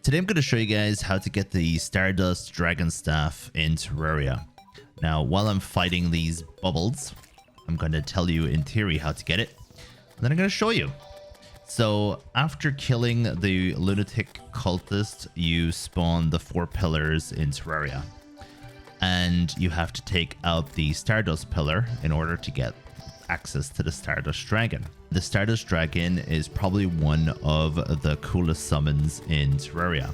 Today I'm going to show you guys how to get the Stardust Dragon staff in Terraria. Now, while I'm fighting these bubbles, I'm going to tell you in theory how to get it, and then I'm going to show you. So, after killing the lunatic cultist, you spawn the 4 pillars in Terraria. And you have to take out the Stardust pillar in order to get access to the Stardust Dragon. The Stardust Dragon is probably one of the coolest summons in Terraria.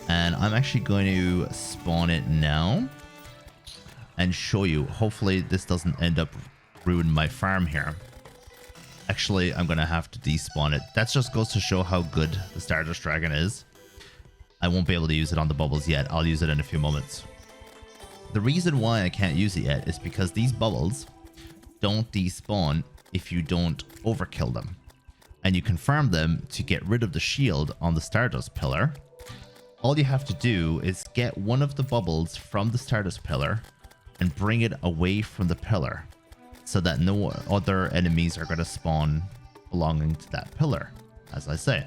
And I'm actually going to spawn it now and show you. Hopefully this doesn't end up ruining my farm here. Actually, I'm going to have to despawn it. That just goes to show how good the Stardust Dragon is. I won't be able to use it on the bubbles yet. I'll use it in a few moments. The reason why I can't use it yet is because these bubbles don't despawn if you don't overkill them. And you can farm them to get rid of the shield on the Stardust pillar. All you have to do is get one of the bubbles from the Stardust pillar and bring it away from the pillar so that no other enemies are going to spawn belonging to that pillar, as I say.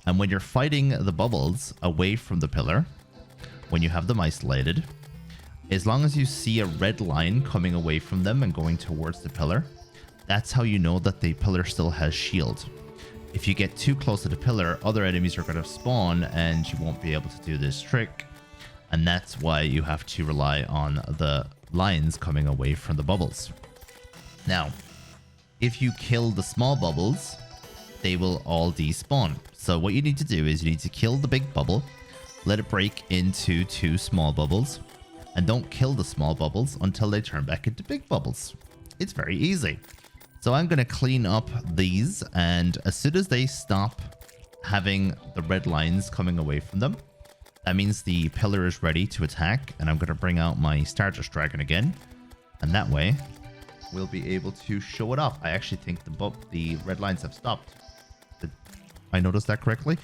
And when you're fighting the bubbles away from the pillar, when you have them isolated, as long as you see a red line coming away from them and going towards the pillar, that's how you know that the pillar still has shield. If you get too close to the pillar, other enemies are going to spawn and you won't be able to do this trick. And that's why you have to rely on the lines coming away from the bubbles. Now, if you kill the small bubbles, they will all despawn. So what you need to do is you need to kill the big bubble, let it break into 2 small bubbles, and don't kill the small bubbles until they turn back into big bubbles. It's very easy. So I'm going to clean up these, and as soon as they stop having the red lines coming away from them, that means the pillar is ready to attack, and I'm going to bring out my Stardust Dragon again, and that way we'll be able to show it off. I actually think the red lines have stopped. Did I notice that correctly?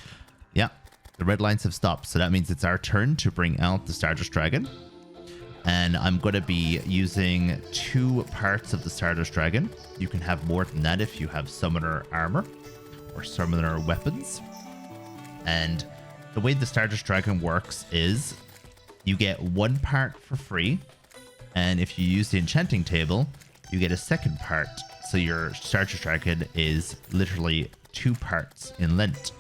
Yeah, the red lines have stopped, so that means it's our turn to bring out the Stardust Dragon. And I'm going to be using 2 parts of the Stardust Dragon. You can have more than that if you have summoner armor or summoner weapons. And the way the Stardust Dragon works is you get 1 part for free. And if you use the enchanting table, you get a 2nd part. So your Stardust Dragon is literally 2 parts in length.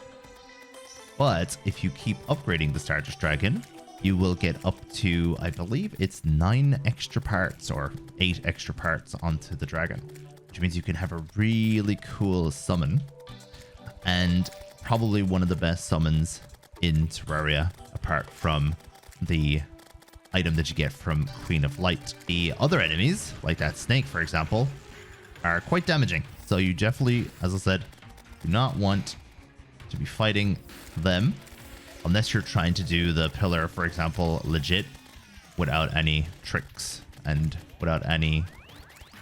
But if you keep upgrading the Stardust Dragon, you will get up to, I believe it's 9 extra parts or 8 extra parts onto the dragon, which means you can have a really cool summon and probably one of the best summons in Terraria, apart from the item that you get from Queen of Light. The other enemies, like that snake, for example, are quite damaging. So you definitely, as I said, do not want to be fighting them unless you're trying to do the pillar, for example, legit, without any tricks and without any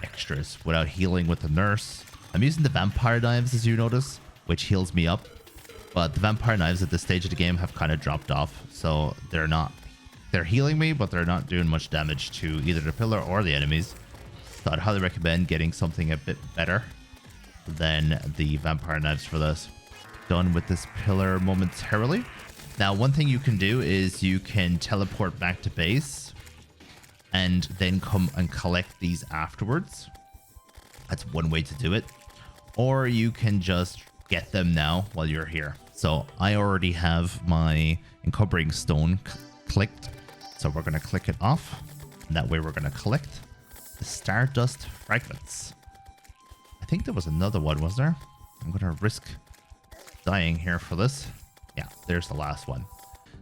extras, without healing with the nurse. I'm using the vampire knives, as you notice, which heals me up. But the vampire knives at this stage of the game have kind of dropped off. So they're healing me, but they're not doing much damage to either the pillar or the enemies. So I'd highly recommend getting something a bit better than the vampire knives for this. Done with this pillar momentarily. Now, one thing you can do is you can teleport back to base and then come and collect these afterwards. That's one way to do it. Or you can just get them now while you're here. So I already have my encumbering stone clicked. So we're going to click it off. And that way we're going to collect the Stardust fragments. I think there was another one, was there? I'm going to risk dying here for this. Yeah, there's the last one.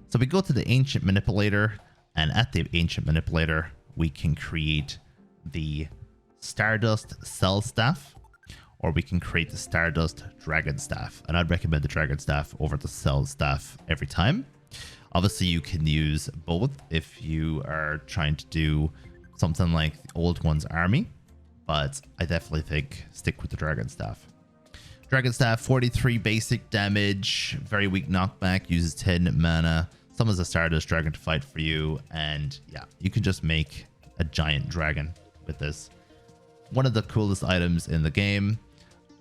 So we go to the Ancient Manipulator, and at the Ancient Manipulator, we can create the Stardust Cell Staff, or we can create the Stardust Dragon Staff. And I'd recommend the Dragon Staff over the Cell Staff every time. Obviously, you can use both if you are trying to do something like the Old One's Army, but I definitely think stick with the Dragon Staff. Dragon Staff, 43 basic damage, very weak knockback, uses 10 mana, summons a Stardust Dragon to fight for you, and yeah, you can just make a giant dragon with this. One of the coolest items in the game,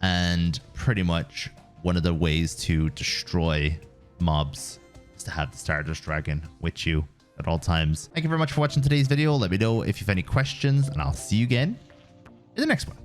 and pretty much one of the ways to destroy mobs to have the Stardust Dragon with you at all times. Thank you very much for watching today's video. Let me know if you have any questions, and I'll see you again in the next one.